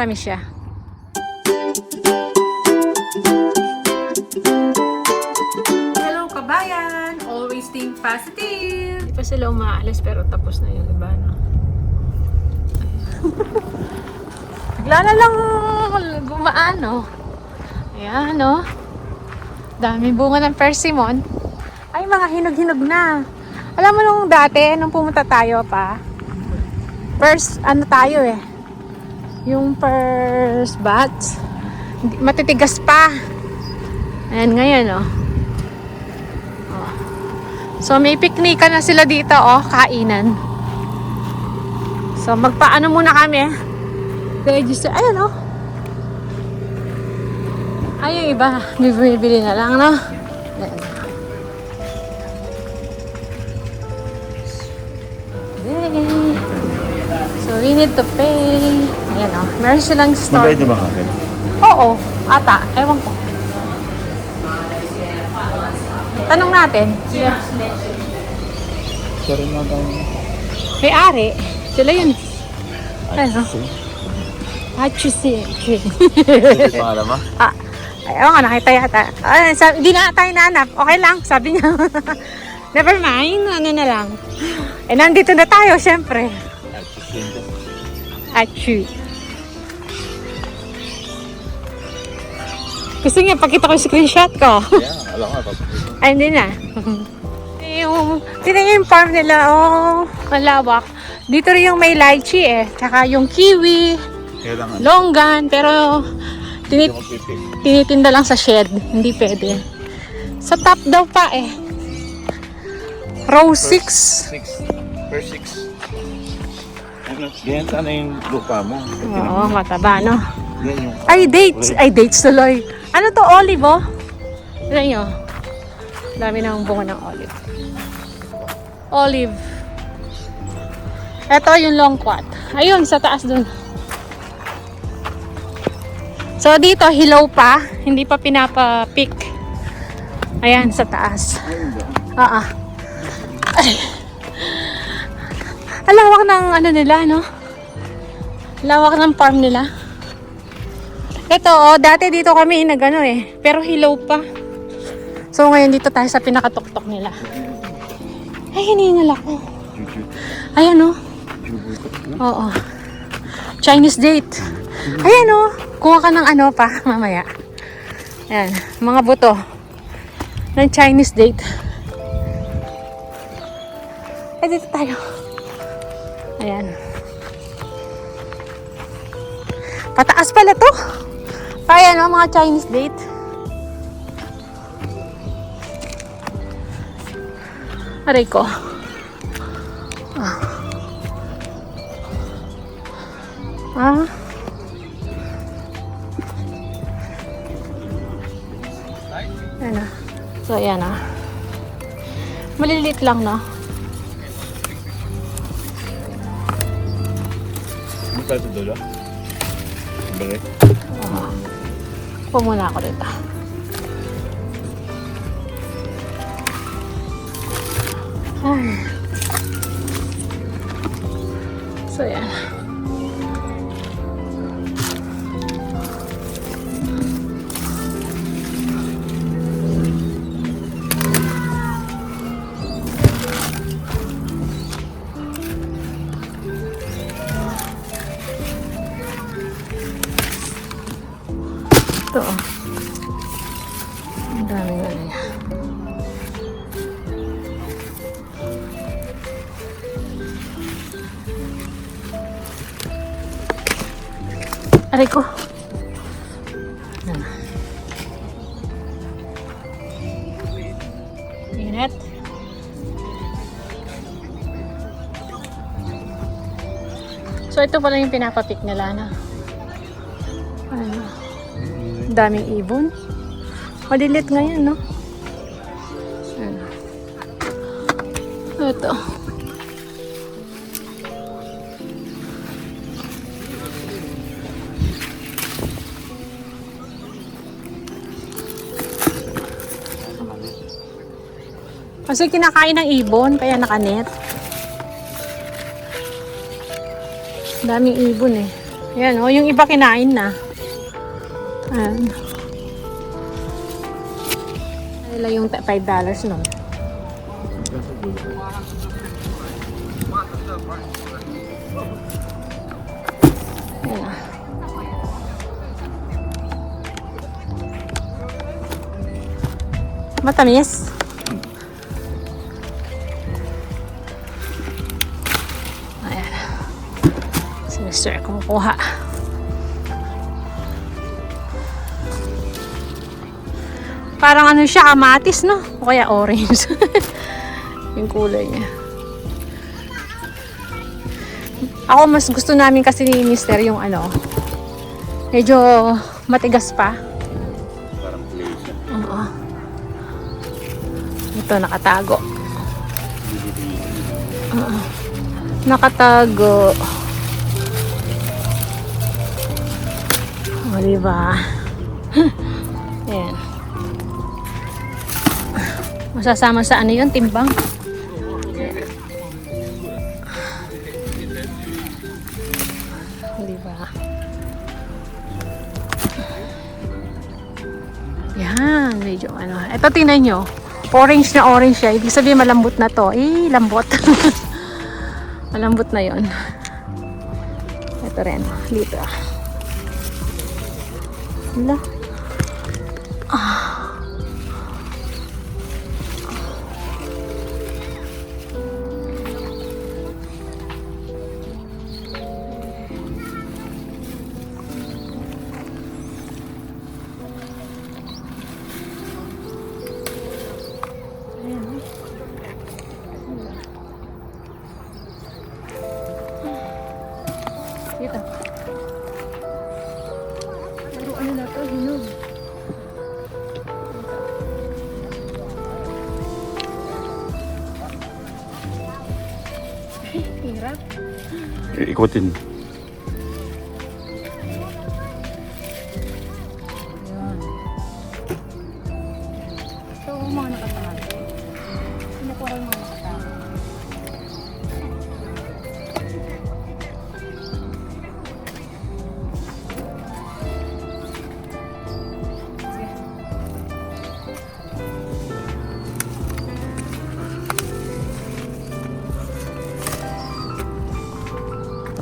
matamis siya. Hello kabayan! Always think positive! Di pa sila umaalis pero tapos na yung iba, no? Bigla na lang gumaan, no? Ayan, no? Dami bunga ng persimmon. Ay, mga hinog-hinog na. Alam mo nung dati, nung pumunta tayo pa, first, ano tayo eh, yung first batch, matitigas pa. Ayan ngayon, oh. Oh. So, may piknika na sila dito, oh, kainan. So, magpaano muna kami, register, ayan, oh. Ay, yung iba, bibili na lang, no? Ayan. Okay. So, we need to pay. Ayan, oh. Meron silang store. Magbayad na ba kagad? Oo, ata. Ewan ko. Tanong natin. Yeah. Sorry mga tayo. May-ari. Sila yun. Ano? Achuse. Hindi pangalan mo? Ewan ko, nakita yata. Hindi na tayo nahanap. Okay lang, sabi niya. Never mind, ano na lang. Eh, nandito na tayo, syempre. Achu. Gusto niya, pakita ko yung screenshot ko. Yeah, alam ko. Ay, hindi na. Tingnan yung farm nila, oh, malawak. Dito rin yung may lychee eh. Tsaka yung kiwi, longgan, pero tinitinda lang sa shed. Hindi pwede. Sa top daw pa eh. Row 6. First 6. Ano, ganyan sana yung lupa mo. Oo, mataba, no? Ganyan yung... Ay, dates. Ay, dates tuloy. Ano to, olive, oh? Tignan nyo. Dami ng bunga ng olive. Olive. Ito yung longquat. Ayun, sa taas dun. So, dito, hilaw pa. Hindi pa pinapa-pick. Ayan, sa taas. Ay. Alawak ng ano nila, no? Lawak ng farm nila. Ito, oh, dati dito kami nagano eh. Pero hilaw pa. So, ngayon dito tayo sa pinakatuktok nila. Ay, hiningal ako. Ayan, oh. Oo. Chinese date. Ayan, oh. Kuha ka ng ano pa, mamaya. Ayan, mga buto ng Chinese date. Ay, dito tayo. Ayan. Pataas pala to. Ayan, oh, mga Chinese date. Aray ko. Ayan na. So, ayan na. Maliliit lang, no? Ano tayo sa dulo? Balik. Pumuna ako dito. Ay. So, yan. Ito, oh. Ang daming ano niya. Aray ko. Init. So, ito pala yung pinapapick nila na. Ano? Daming ibon. Malilit ngayon, no? Ano? Ito. Kasi kinakain ng ibon, kaya nakanet. Daming ibon eh. Ayan, oh, yung iba kinain na. Ayan. Nila yung $5 nun. Ayan. Matamis. Ayan. Si Mr. kumukuha. Parang ano siya, kamatis, no? O kaya orange. Yung kulay niya. Ako mas gusto namin kasi ni Mr. yung ano, medyo matigas pa. Parang clay siya. Oo. Ito, nakatago. Oo. Nakatago. O, diba? Ayan. Masasama sa ano yun, timbang. Diba? Yan, medyo ano. Ito, tingnan nyo. Orange na orange siya. Ibig sabihin malambot na to. Eh, lambot. Malambot na yon. Ito rin. Dito. Hala. Dito. Pero ano na to? Hinog. Hirap. Ikutin. Ayan. Ito yung mga nakatago. Pinakuha yung mga nakatago.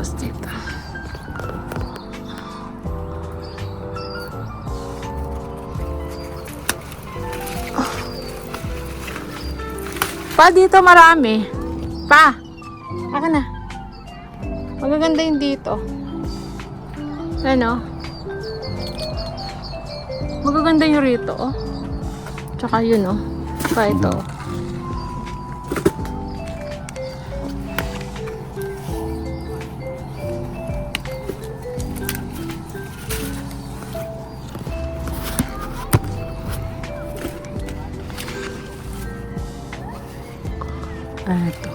Tapos dito. Pa, dito marami. Pa, aka na. Magaganda yung dito. Ano? Magaganda yung rito, oh. Tsaka yun, oh. Pa, ito. Ito.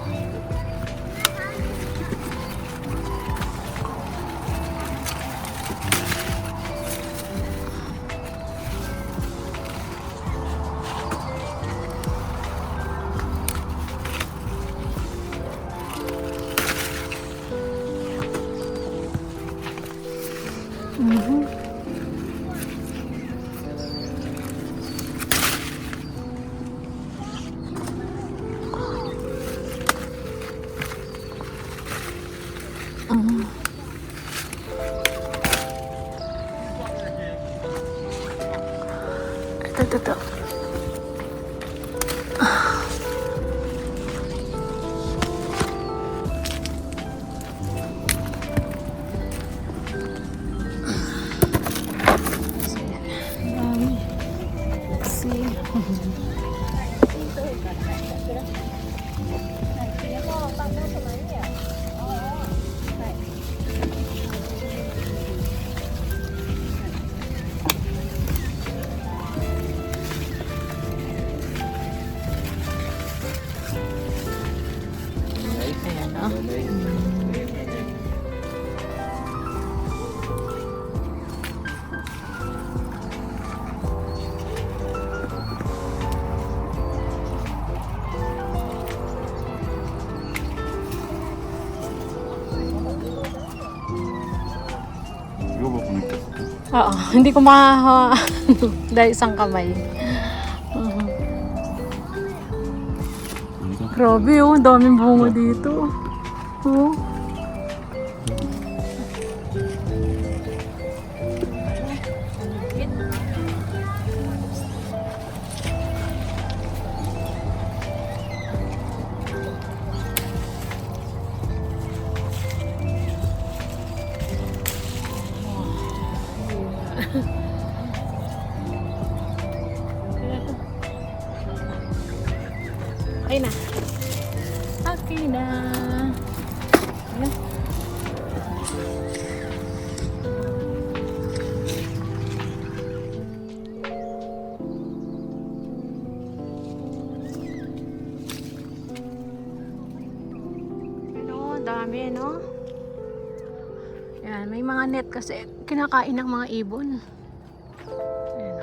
Ito. kumikit. Oo, hindi ko makahawa dahil isang kamay. Grabe oh, ang daming bunga dito. Oh. Okay na. Okay na. Ayan. Ano, dami no? Yan, may mga net kasi kinakain ng mga ibon. Ayan.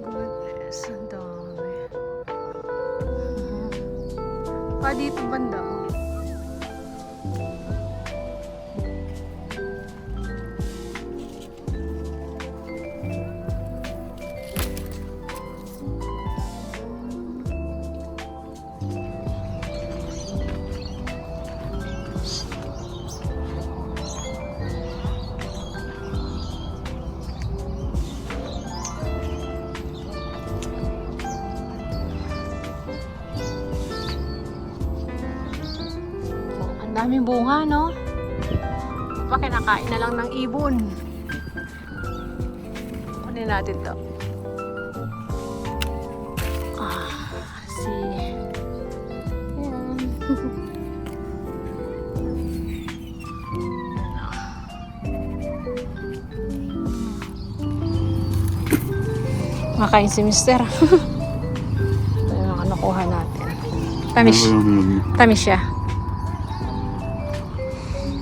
Goodness, ang dami. Pa dito banda oh. Ang daming bunga, no? Pa kinakain na lang ng ibon. Kunin natin to. See. Ayan. Makain si Mister. Ito yung nakuha natin. Tamis. Tamis siya.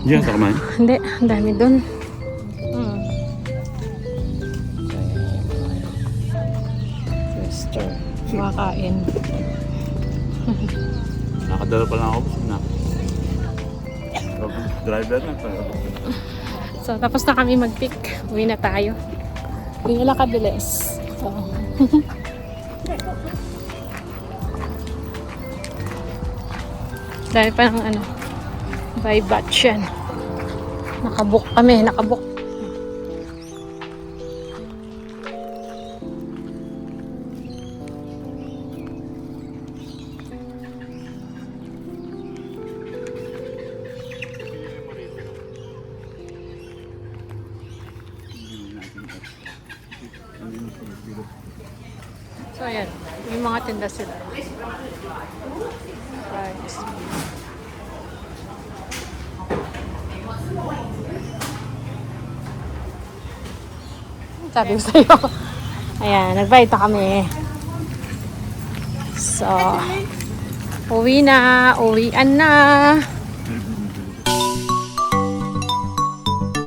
Diyan sa kamay. Hindi, ang dami dun. Mister. Makain. Nakadala pa lang ako. Busog na. Driver na. So, tapos na kami mag-pick. Uwi na tayo. Hindi nila kabilis. So, dahil pa ng ano, by batch yan. Nakabook kami, nakabook. So, ayan. May mga tinda sila. Rice. Sabi ko sa'yo. Ayan, nag-bite na kami. So, uwian na.